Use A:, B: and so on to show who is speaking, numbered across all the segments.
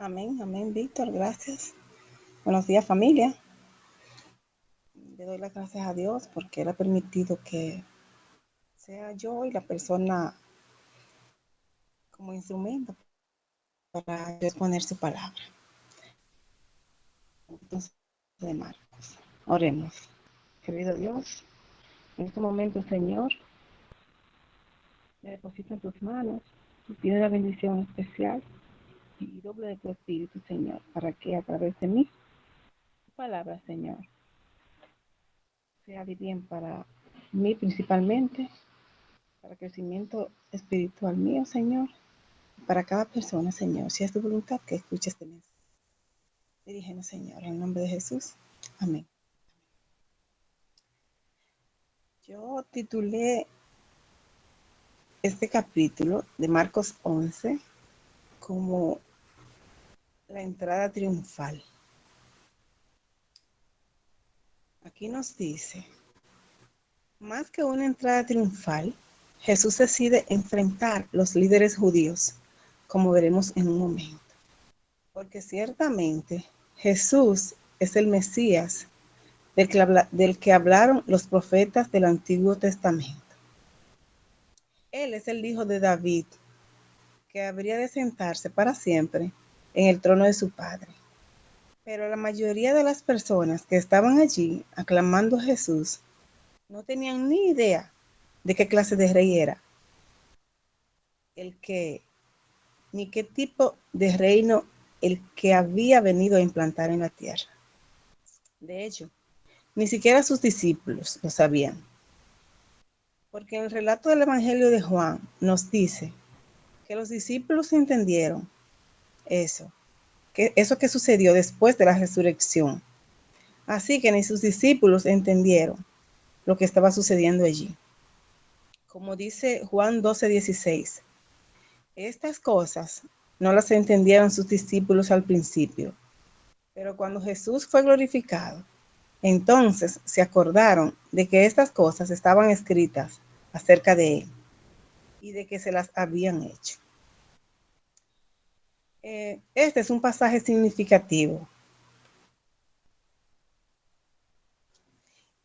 A: Amén, amén, Víctor, gracias. Buenos días, familia. Le doy las gracias a Dios porque Él ha permitido que sea yo y la persona como instrumento para exponer su palabra. Entonces, de Marcos, oremos. Querido Dios, en este momento, Señor, me deposito en tus manos y pido la bendición especial y doble de tu espíritu, Señor, para que a través de mí, tu palabra, Señor, sea de bien para mí principalmente, para el crecimiento espiritual mío, Señor, para cada persona, Señor. Si es tu voluntad que escuche este mensaje. Dirígenos, Señor, en el nombre de Jesús. Amén. Yo titulé este capítulo de Marcos 11 como la entrada triunfal. Aquí nos dice, más que una entrada triunfal, Jesús decide enfrentar los líderes judíos, como veremos en un momento. Porque ciertamente Jesús es el Mesías del que hablaron los profetas del Antiguo Testamento. Él es el hijo de David, que habría de sentarse para siempre en el trono de su padre. Pero la mayoría de las personas que estaban allí aclamando a Jesús no tenían ni idea de qué clase de rey era, el que, ni qué tipo de reino el que había venido a implantar en la tierra. De hecho, ni siquiera sus discípulos lo sabían, porque en el relato del Evangelio de Juan nos dice que los discípulos entendieron eso, que eso que sucedió después de la resurrección. Así que ni sus discípulos entendieron lo que estaba sucediendo allí. Como dice Juan 12:16, estas cosas no las entendieron sus discípulos al principio, pero cuando Jesús fue glorificado, entonces se acordaron de que estas cosas estaban escritas acerca de él y de que se las habían hecho. Este es un pasaje significativo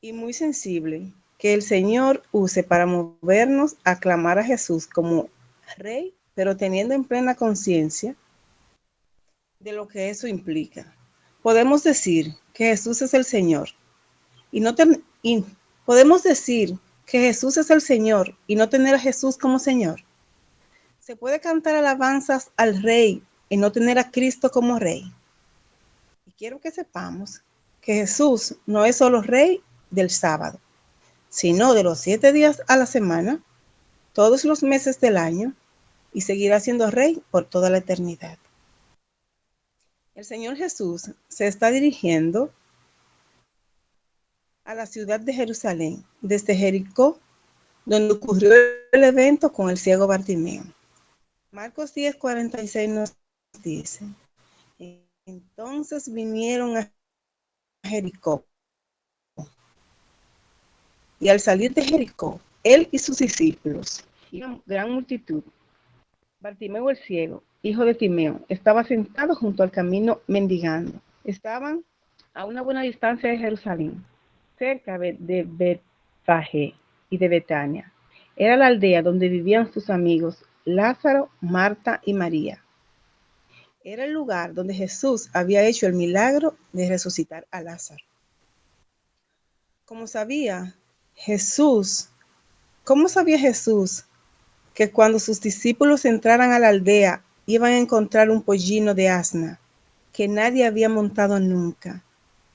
A: y muy sensible que el Señor use para movernos a clamar a Jesús como Rey, pero teniendo en plena conciencia de lo que eso implica. Podemos decir que Jesús es el Señor y no y podemos decir que Jesús es el Señor y no tener a Jesús como Señor. Se puede cantar alabanzas al Rey y no tener a Cristo como Rey. Y quiero que sepamos que Jesús no es solo Rey del sábado, sino de los 7 días a la semana, todos los meses del año, y seguirá siendo Rey por toda la eternidad. El Señor Jesús se está dirigiendo a la ciudad de Jerusalén, desde Jericó, donde ocurrió el evento con el ciego Bartimeo. Marcos 10:46 nos dice, entonces vinieron a Jericó, y al salir de Jericó, él y sus discípulos, y una gran multitud, Bartimeo el ciego, hijo de Timeo, estaba sentado junto al camino mendigando. Estaban a una buena distancia de Jerusalén, cerca de Betfagé y de Betania. Era la aldea donde vivían sus amigos Lázaro, Marta y María. Era el lugar donde Jesús había hecho el milagro de resucitar a Lázaro. Como sabía Jesús, ¿Cómo sabía Jesús que cuando sus discípulos entraran a la aldea iban a encontrar un pollino de asna que nadie había montado nunca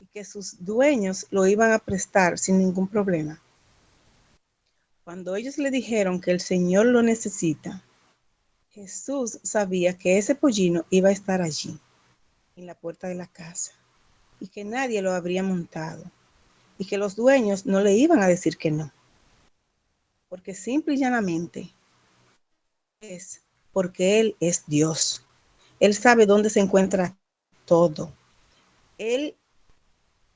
A: y que sus dueños lo iban a prestar sin ningún problema? Cuando ellos le dijeron que el Señor lo necesita, Jesús sabía que ese pollino iba a estar allí, en la puerta de la casa, y que nadie lo habría montado, y que los dueños no le iban a decir que no, porque simple y llanamente es porque Él es Dios. Él sabe dónde se encuentra todo. Él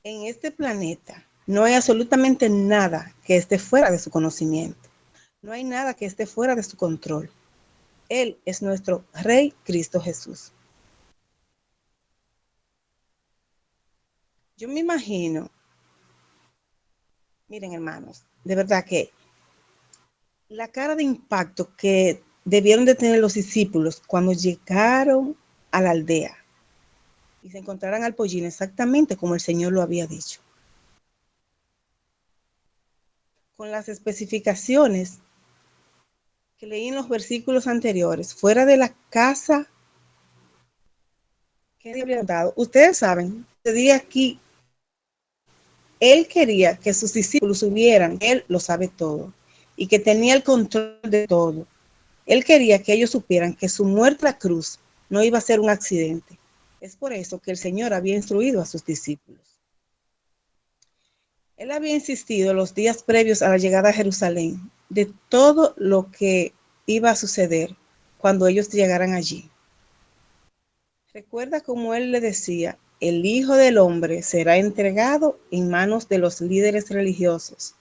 A: en este planeta no hay absolutamente nada que esté fuera de su conocimiento. No hay nada que esté fuera de su control. Él es nuestro Rey Cristo Jesús. Yo me imagino, miren hermanos, de verdad que la cara de impacto que debieron de tener los discípulos cuando llegaron a la aldea y se encontraran al pollino exactamente como el Señor lo había dicho, con las especificaciones que leí en los versículos anteriores, fuera de la casa que le habían dado. Ustedes saben, de aquí, él quería que sus discípulos supieran que él lo sabe todo y que tenía el control de todo. Él quería que ellos supieran que su muerte a la cruz no iba a ser un accidente. Es por eso que el Señor había instruido a sus discípulos. Él había insistido los días previos a la llegada a Jerusalén de todo lo que iba a suceder cuando ellos llegaran allí. Recuerda cómo él le decía, el Hijo del Hombre será entregado en manos de los líderes religiosos,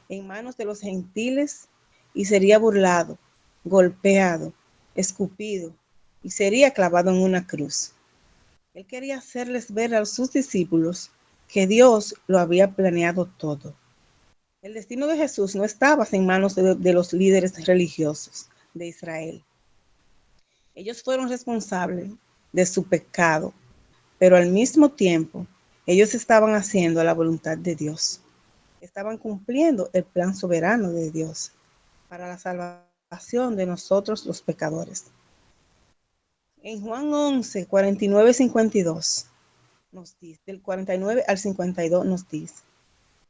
A: en manos de los gentiles, y sería burlado, golpeado, escupido, y sería clavado en una cruz. Él quería hacerles ver a sus discípulos que Dios lo había planeado todo. El destino de Jesús no estaba en manos de los líderes religiosos de Israel. Ellos fueron responsables de su pecado, pero al mismo tiempo ellos estaban haciendo la voluntad de Dios. Estaban cumpliendo el plan soberano de Dios para la salvación de nosotros los pecadores. En Juan 11, 49, 52 nos dice, del 49 al 52 nos dice,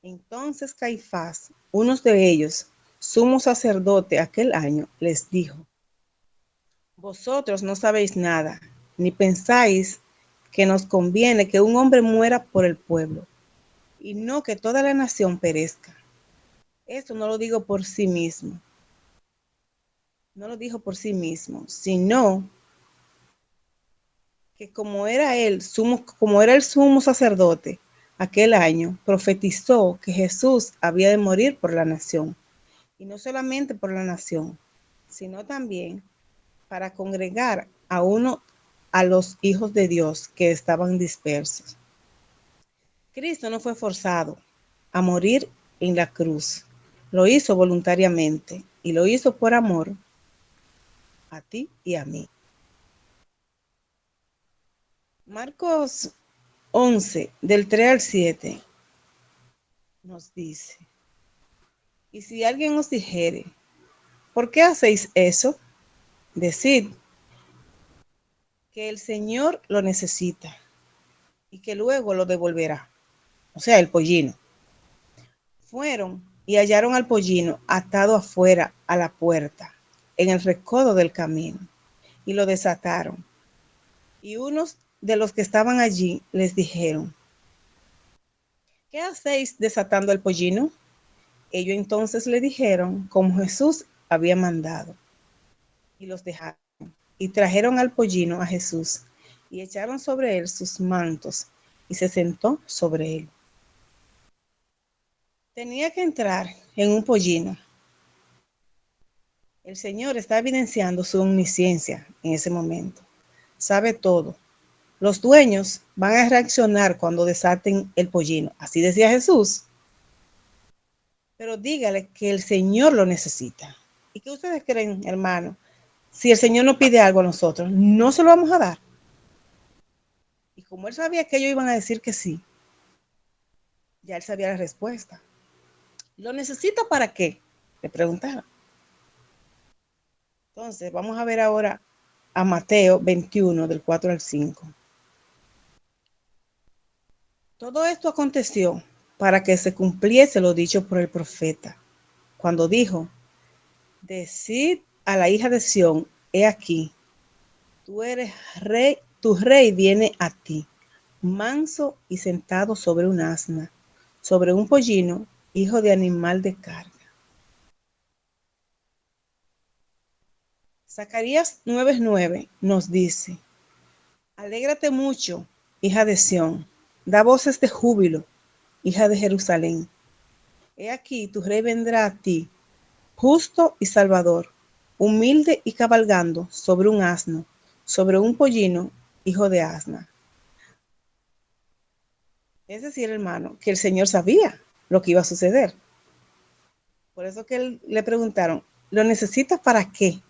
A: entonces Caifás, uno de ellos, sumo sacerdote aquel año, les dijo, vosotros no sabéis nada, ni pensáis que nos conviene que un hombre muera por el pueblo, y no que toda la nación perezca. Esto no lo digo por sí mismo, no lo dijo por sí mismo, sino que como era el sumo sacerdote aquel año, profetizó que Jesús había de morir por la nación, y no solamente por la nación, sino también para congregar a los hijos de Dios que estaban dispersos. Cristo no fue forzado a morir en la cruz, lo hizo voluntariamente y lo hizo por amor a ti y a mí. Marcos 11, del 3 al 7, nos dice, y si alguien os dijere, ¿por qué hacéis eso? Decid que el Señor lo necesita y que luego lo devolverá. O sea, el pollino. Fueron y hallaron al pollino atado afuera a la puerta, en el recodo del camino, y lo desataron. Y unos de los que estaban allí les dijeron, ¿qué hacéis desatando el pollino? Ellos entonces le dijeron como Jesús había mandado, y los dejaron. Y trajeron al pollino a Jesús, y echaron sobre él sus mantos, y se sentó sobre él. Tenía que entrar en un pollino. El Señor está evidenciando su omnisciencia en ese momento. Sabe todo. Los dueños van a reaccionar cuando desaten el pollino. Así decía Jesús. Pero dígale que el Señor lo necesita. ¿Y qué ustedes creen, hermano? Si el Señor nos pide algo a nosotros, no se lo vamos a dar. Y como él sabía que ellos iban a decir que sí, ya él sabía la respuesta. ¿Lo necesita para qué? Le preguntaron. Entonces, vamos a ver ahora a Mateo 21, del 4 al 5. Todo esto aconteció para que se cumpliese lo dicho por el profeta, cuando dijo, decid a la hija de Sión, he aquí, tú eres rey, tu rey viene a ti, manso y sentado sobre un asna, sobre un pollino, hijo de animal de carga. Zacarías 9:9 nos dice, alégrate mucho, hija de Sión, da voces de júbilo, hija de Jerusalén. He aquí, tu rey vendrá a ti, justo y salvador, humilde y cabalgando sobre un asno, sobre un pollino, hijo de asna. Es decir, hermano, que el Señor sabía lo que iba a suceder. Por eso que le preguntaron, ¿lo necesitas para qué?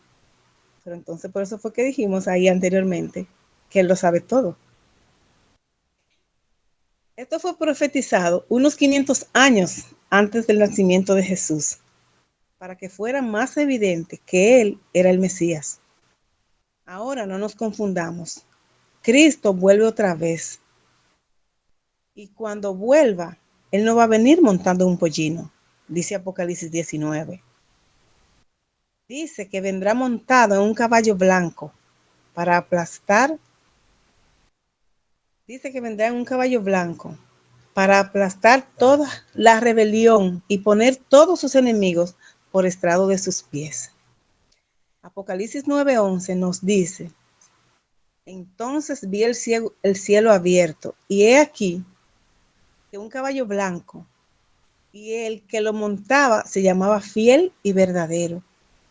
A: Pero entonces por eso fue que dijimos ahí anteriormente que Él lo sabe todo. Esto fue profetizado unos 500 años antes del nacimiento de Jesús, para que fuera más evidente que Él era el Mesías. Ahora no nos confundamos. Cristo vuelve otra vez. Y cuando vuelva, Él no va a venir montando un pollino, dice Apocalipsis 19. Dice que vendrá montado en un caballo blanco para aplastar. Dice que vendrá en un caballo blanco para aplastar toda la rebelión y poner todos sus enemigos por estrado de sus pies. Apocalipsis 9:11 nos dice, entonces vi el cielo abierto y he aquí que un caballo blanco y el que lo montaba se llamaba fiel y verdadero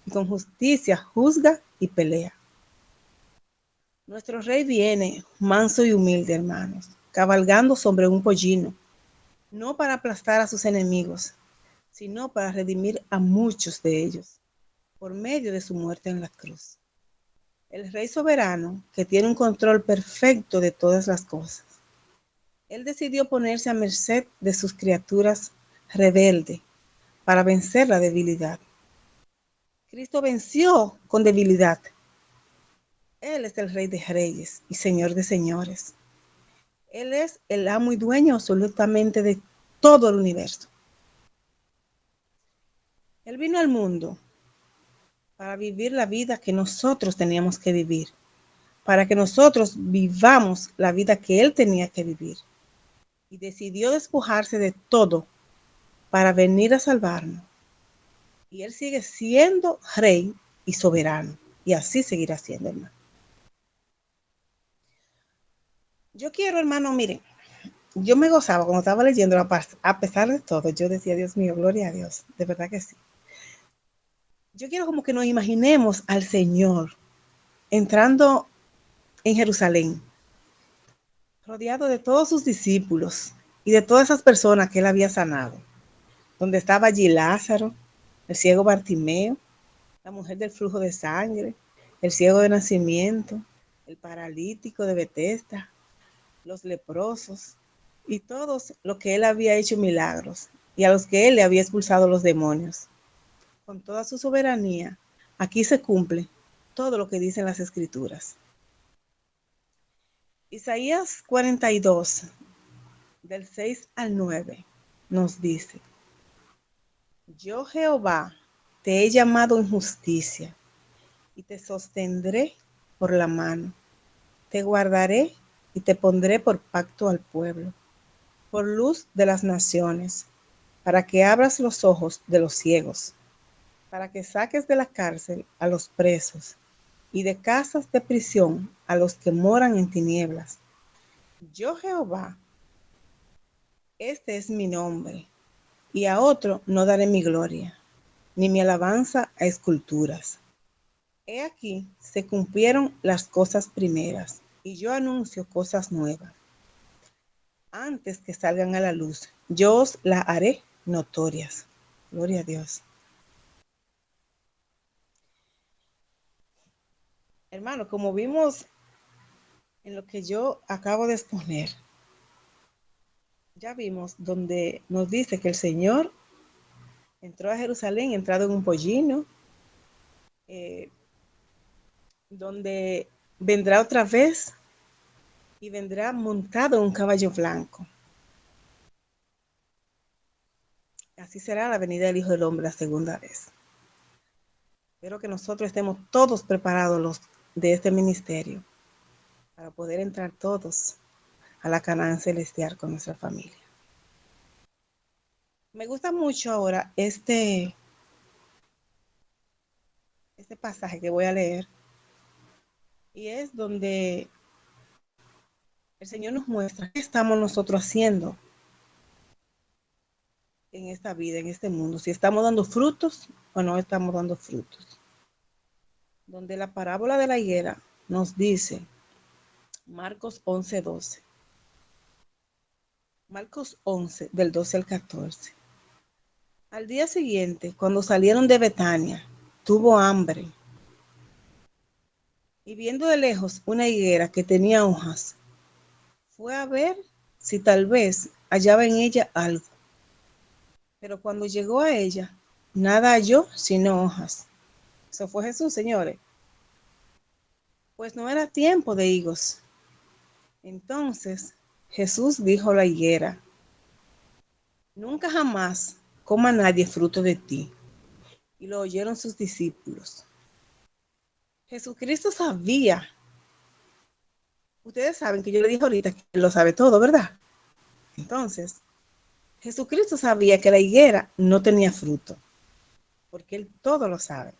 A: y con justicia juzga y pelea. Nuestro rey viene manso y humilde, hermanos, cabalgando sobre un pollino, no para aplastar a sus enemigos, sino para redimir a muchos de ellos por medio de su muerte en la cruz. El Rey soberano, que tiene un control perfecto de todas las cosas. Él decidió ponerse a merced de sus criaturas rebeldes para vencer la debilidad. Cristo venció con debilidad. Él es el Rey de Reyes y Señor de Señores. Él es el amo y dueño absolutamente de todo el universo. Él vino al mundo para vivir la vida que nosotros teníamos que vivir, para que nosotros vivamos la vida que Él tenía que vivir. Y decidió despojarse de todo para venir a salvarnos. Y Él sigue siendo rey y soberano. Y así seguirá siendo, hermano. Yo quiero, hermano, miren, yo me gozaba cuando estaba leyendo, a pesar de todo, yo decía, Dios mío, gloria a Dios, de verdad que sí. Yo quiero como que nos imaginemos al Señor entrando en Jerusalén, rodeado de todos sus discípulos y de todas esas personas que Él había sanado, donde estaba allí Lázaro, el ciego Bartimeo, la mujer del flujo de sangre, el ciego de nacimiento, el paralítico de Betesda, los leprosos y todos los que Él había hecho milagros y a los que Él le había expulsado los demonios. Con toda su soberanía, aquí se cumple todo lo que dicen las escrituras. Isaías 42, del 6 al 9, nos dice, yo Jehová te he llamado en justicia y te sostendré por la mano, te guardaré y te pondré por pacto al pueblo, por luz de las naciones, para que abras los ojos de los ciegos, para que saques de la cárcel a los presos y de casas de prisión a los que moran en tinieblas. Yo Jehová, este es mi nombre, y a otro no daré mi gloria, ni mi alabanza a esculturas. He aquí, se cumplieron las cosas primeras, y yo anuncio cosas nuevas. Antes que salgan a la luz, yo os las haré notorias. Gloria a Dios. Hermano, como vimos en lo que yo acabo de exponer, ya vimos donde nos dice que el Señor entró a Jerusalén, entrado en un pollino, eh, donde vendrá otra vez y vendrá montado en un caballo blanco. Así será la venida del Hijo del Hombre la segunda vez. Espero que nosotros estemos todos preparados los de este ministerio para poder entrar todos a la Canaán celestial con nuestra familia. Me gusta mucho ahora este pasaje que voy a leer y es donde el Señor nos muestra qué estamos nosotros haciendo en esta vida, en este mundo, si estamos dando frutos o no estamos dando frutos. Donde la parábola de la higuera nos dice, Marcos 11:12, Marcos 11, del 12 al 14. Al día siguiente, cuando salieron de Betania, tuvo hambre. Y viendo de lejos una higuera que tenía hojas, fue a ver si tal vez hallaba en ella algo. Pero cuando llegó a ella, nada halló sino hojas. Eso fue Jesús, señores. Pues no era tiempo de higos. Entonces Jesús dijo a la higuera: nunca jamás coma nadie fruto de ti. Y lo oyeron sus discípulos. Jesucristo sabía. Ustedes saben que yo le dije ahorita que él lo sabe todo, ¿verdad? Entonces, Jesucristo sabía que la higuera no tenía fruto, porque él todo lo sabe.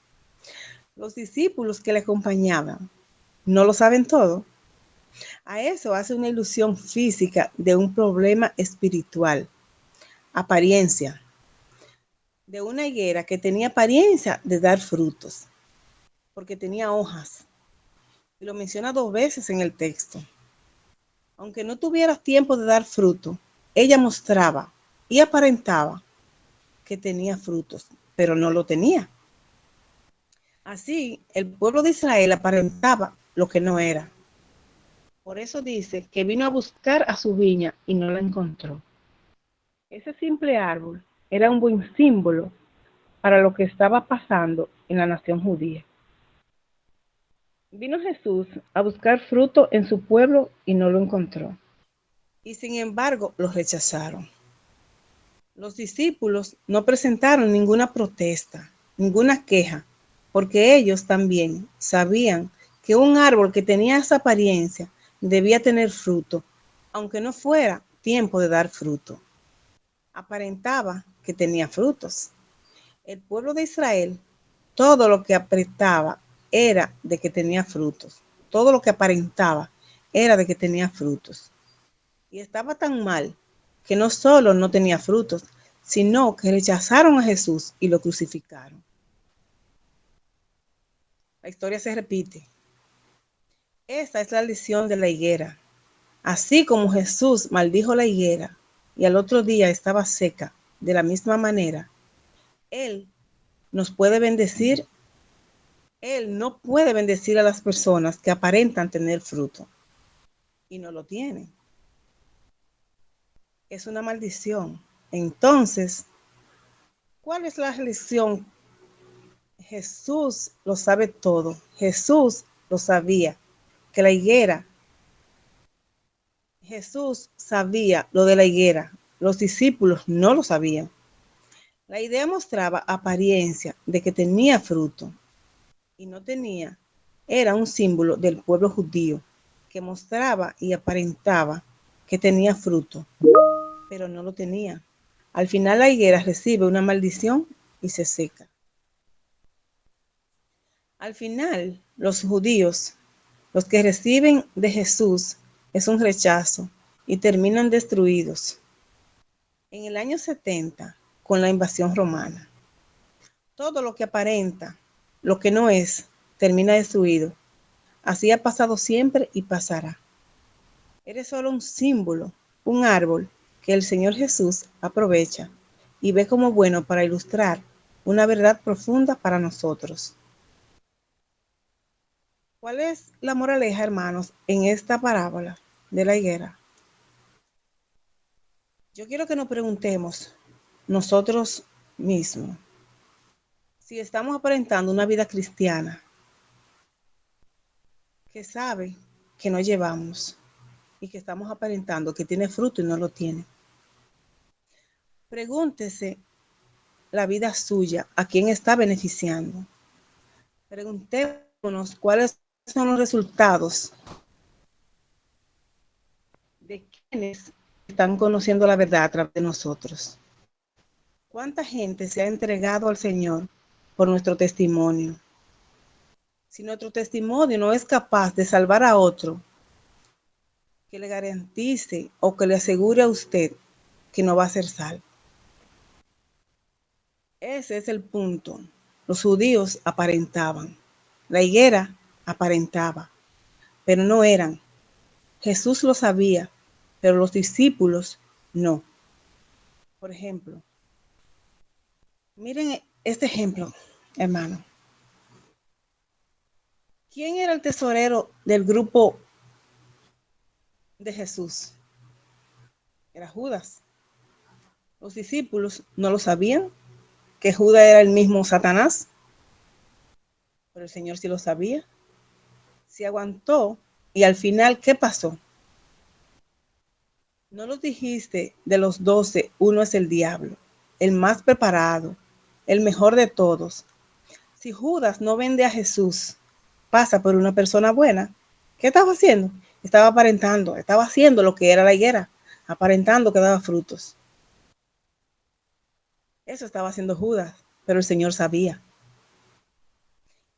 A: Los discípulos que le acompañaban no lo saben todo. A eso hace una ilusión física de un problema espiritual, apariencia, de una higuera que tenía apariencia de dar frutos, porque tenía hojas. Y lo menciona 2 veces en el texto. Aunque no tuviera tiempo de dar fruto, ella mostraba y aparentaba que tenía frutos, pero no lo tenía. Así, el pueblo de Israel aparentaba lo que no era. Por eso dice que vino a buscar a su viña y no la encontró. Ese simple árbol era un buen símbolo para lo que estaba pasando en la nación judía. Vino Jesús a buscar fruto en su pueblo y no lo encontró. Y sin embargo, lo rechazaron. Los discípulos no presentaron ninguna protesta, ninguna queja, porque ellos también sabían que un árbol que tenía esa apariencia debía tener fruto, aunque no fuera tiempo de dar fruto. Aparentaba que tenía frutos. El pueblo de Israel, todo lo que apretaba era de que tenía frutos. Todo lo que aparentaba era de que tenía frutos. Y estaba tan mal que no solo no tenía frutos, sino que rechazaron a Jesús y lo crucificaron. La historia se repite. Esta es la lección de la higuera. Así como Jesús maldijo la higuera y al otro día estaba seca, de la misma manera, Él nos puede bendecir. Él no puede bendecir a las personas que aparentan tener fruto y no lo tienen. Es una maldición. Entonces, ¿cuál es la lección? Jesús lo sabe todo. Jesús lo sabía, que la higuera, Jesús sabía lo de la higuera. Los discípulos no lo sabían. La idea mostraba apariencia de que tenía fruto y no tenía. Era un símbolo del pueblo judío que mostraba y aparentaba que tenía fruto, pero no lo tenía. Al final la higuera recibe una maldición y se seca. Al final, los judíos, los que reciben de Jesús, es un rechazo y terminan destruidos. En el año 70, con la invasión romana, todo lo que aparenta, lo que no es, termina destruido. Así ha pasado siempre y pasará. Eres solo un símbolo, un árbol que el Señor Jesús aprovecha y ve como bueno para ilustrar una verdad profunda para nosotros. ¿Cuál es la moraleja, hermanos, en esta parábola de la higuera? Yo quiero que nos preguntemos nosotros mismos si estamos aparentando una vida cristiana que sabe que no llevamos y que estamos aparentando que tiene fruto y no lo tiene. Pregúntese la vida suya, a quién está beneficiando. Preguntémonos cuáles son los resultados de quienes están conociendo la verdad a través de nosotros. ¿Cuánta gente se ha entregado al Señor por nuestro testimonio? Si nuestro testimonio no es capaz de salvar a otro, que le garantice o que le asegure a usted que no va a ser salvo. Ese es el punto. Los judíos aparentaban. La higuera aparentaba, pero no eran. Jesús lo sabía, pero los discípulos No. Por ejemplo, miren este ejemplo, hermano. ¿Quién era el tesorero del grupo de Jesús? Era Judas. Los discípulos no lo sabían, que Judas era el mismo Satanás, pero el Señor sí lo sabía. Se aguantó y al final, ¿qué pasó? No los dijiste de los 12, uno es el diablo, el más preparado, el mejor de todos. Si Judas no vende a Jesús, pasa por una persona buena. ¿Qué estaba haciendo? Estaba aparentando, estaba haciendo lo que era la higuera, aparentando que daba frutos. Eso estaba haciendo Judas, pero el Señor sabía.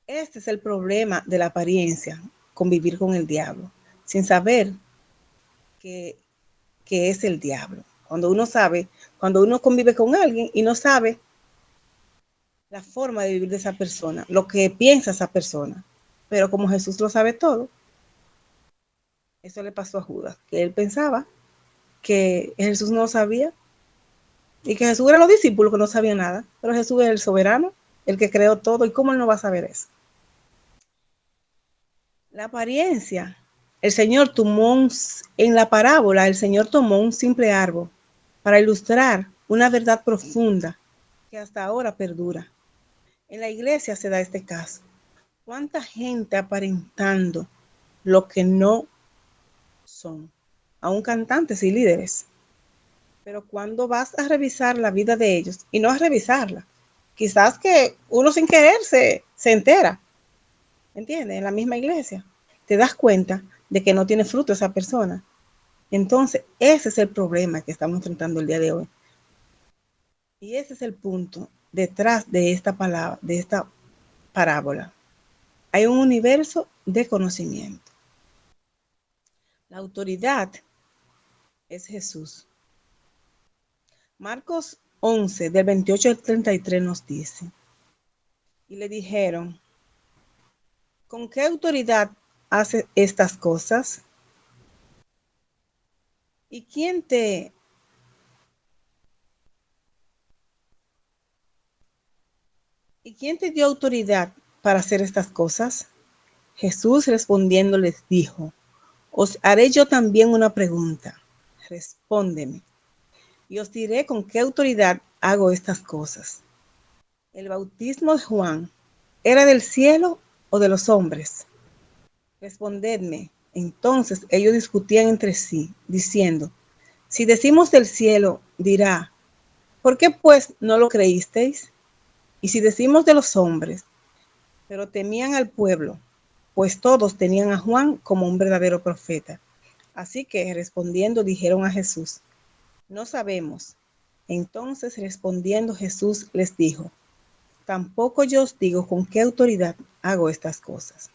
A: Este es el problema de la apariencia, convivir con el diablo, sin saber que, que es el diablo. Cuando uno sabe, cuando uno convive con alguien y no sabe la forma de vivir de esa persona, lo que piensa esa persona. Pero como Jesús lo sabe todo, eso le pasó a Judas, que él pensaba que Jesús no sabía y que Jesús eran los discípulos que no sabían nada, pero Jesús es el soberano, el que creó todo, y cómo él no va a saber eso. La apariencia, el Señor tomó en la parábola, el Señor tomó un simple árbol para ilustrar una verdad profunda que hasta ahora perdura. En la iglesia se da este caso. ¿Cuánta gente aparentando lo que no son? Aún cantantes y líderes. Pero cuando vas a revisar la vida de ellos, y no a revisarla, quizás que uno sin querer se entera, ¿entiendes? En la misma iglesia, te das cuenta de que no tiene fruto esa persona. Entonces, ese es el problema que estamos enfrentando el día de hoy. Y ese es el punto detrás de esta palabra, de esta parábola. Hay un universo de conocimiento. La autoridad es Jesús. Marcos 11, del 28 al 33 nos dice, y le dijeron, ¿con qué autoridad hace estas cosas? ¿Y quién te dio autoridad para hacer estas cosas? Jesús respondiendo les dijo, os haré yo también una pregunta. Respóndeme, y os diré con qué autoridad hago estas cosas. ¿El bautismo de Juan era del cielo o de los hombres? Respondedme. Entonces ellos discutían entre sí, diciendo, si decimos del cielo, dirá, ¿por qué pues no lo creísteis? Y si decimos de los hombres, pero temían al pueblo, pues todos tenían a Juan como un verdadero profeta. Así que respondiendo dijeron a Jesús, no sabemos. Entonces respondiendo Jesús les dijo, tampoco yo os digo con qué autoridad hago estas cosas.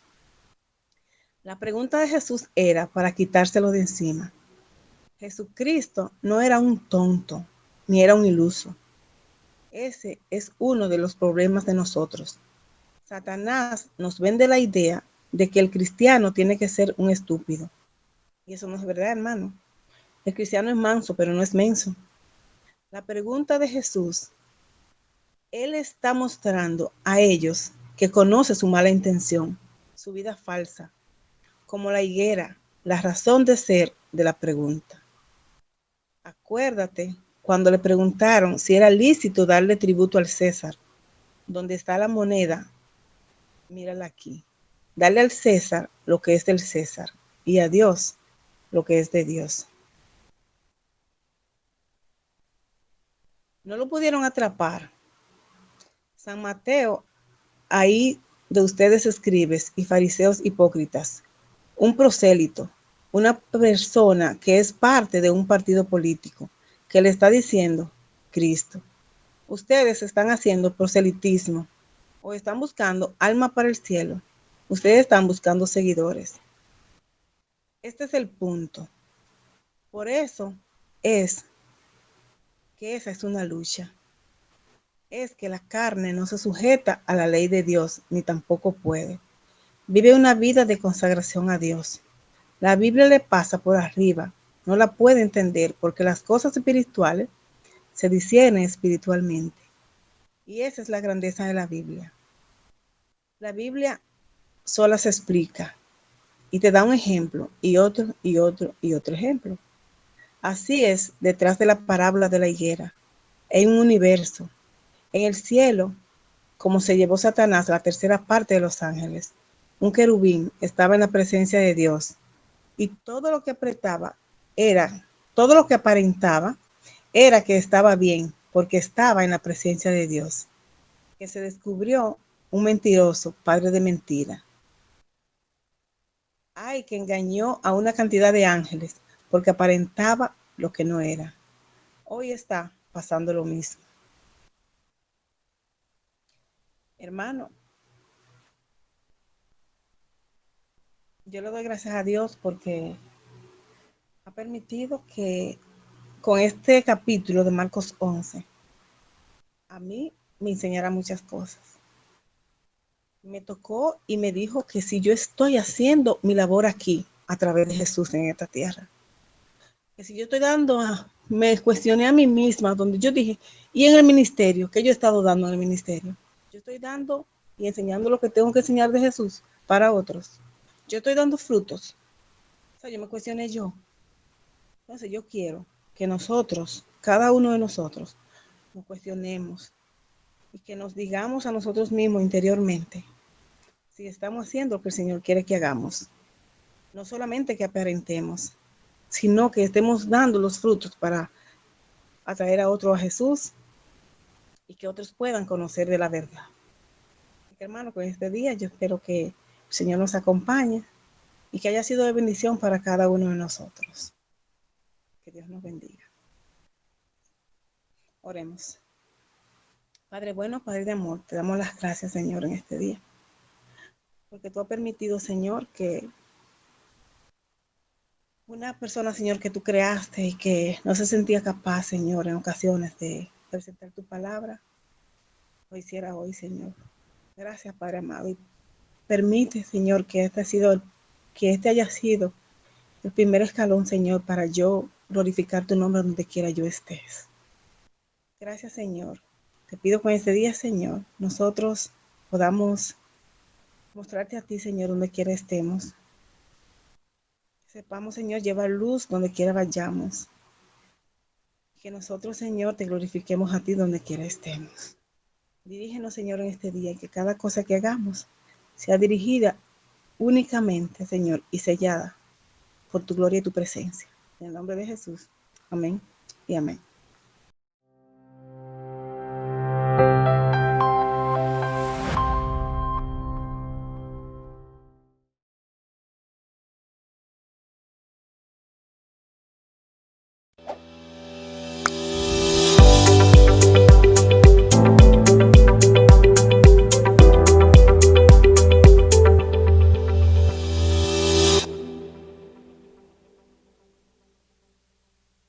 A: La pregunta de Jesús era para quitárselo de encima. Jesucristo no era un tonto, ni era un iluso. Ese es uno de los problemas de nosotros. Satanás nos vende la idea de que el cristiano tiene que ser un estúpido. Y eso no es verdad, hermano. El cristiano es manso, pero no es menso. La pregunta de Jesús, él está mostrando a ellos que conoce su mala intención, su vida falsa, como la higuera, la razón de ser de la pregunta. Acuérdate cuando le preguntaron si era lícito darle tributo al César, donde está la moneda, mírala aquí. Darle al César lo que es del César y a Dios lo que es de Dios. No lo pudieron atrapar. San Mateo, ahí de ustedes escribes y fariseos hipócritas, un prosélito, una persona que es parte de un partido político, que le está diciendo Cristo. Ustedes están haciendo proselitismo o están buscando alma para el cielo. Ustedes están buscando seguidores. Este es el punto. Por eso es que esa es una lucha. Es que la carne no se sujeta a la ley de Dios, ni tampoco puede. Vive una vida de consagración a Dios. La Biblia le pasa por arriba, no la puede entender porque las cosas espirituales se disciernen espiritualmente. Y esa es la grandeza de la Biblia. La Biblia sola se explica y te da un ejemplo y otro y otro y otro ejemplo. Así es detrás de la parábola de la higuera. Hay un universo. En el cielo, como se llevó Satanás la tercera parte de los ángeles, un querubín estaba en la presencia de Dios y todo lo que apretaba era, todo lo que aparentaba era que estaba bien porque estaba en la presencia de Dios. Que se descubrió un mentiroso, padre de mentira. Ay, que engañó a una cantidad de ángeles porque aparentaba lo que no era. Hoy está pasando lo mismo. Hermano, yo le doy gracias a Dios porque ha permitido que con este capítulo de Marcos 11, a mí me enseñara muchas cosas. Me tocó y me dijo que si yo estoy haciendo mi labor aquí, a través de Jesús en esta tierra, que si yo estoy dando, me cuestioné a mí misma, donde yo dije, y en el ministerio, ¿qué yo he estado dando en el ministerio? Yo estoy dando y enseñando lo que tengo que enseñar de Jesús para otros. Yo estoy dando frutos. O sea, yo me cuestioné yo. Entonces yo quiero que nosotros, cada uno de nosotros, nos cuestionemos y que nos digamos a nosotros mismos interiormente si estamos haciendo lo que el Señor quiere que hagamos. No solamente que aparentemos, sino que estemos dando los frutos para atraer a otros a Jesús y que otros puedan conocer de la verdad. Hermano, con este día yo espero que el Señor nos acompañe y que haya sido de bendición para cada uno de nosotros. Que Dios nos bendiga. Oremos. Padre bueno, Padre de amor, te damos las gracias, Señor, en este día. Porque tú has permitido, Señor, que una persona, Señor, que tú creaste y que no se sentía capaz, Señor, en ocasiones de presentar tu palabra, lo hiciera hoy, Señor. Gracias, Padre amado. Y permite, Señor, que que este haya sido el primer escalón, Señor, para yo glorificar tu nombre donde quiera yo estés. Gracias, Señor. Te pido con este día, Señor, nosotros podamos mostrarte a ti, Señor, donde quiera estemos. Sepamos, Señor, llevar luz donde quiera vayamos. Que nosotros, Señor, te glorifiquemos a ti donde quiera estemos. Dirígenos, Señor, en este día y que cada cosa que hagamos sea dirigida únicamente, Señor, y sellada por tu gloria y tu presencia. En el nombre de Jesús. Amén y amén.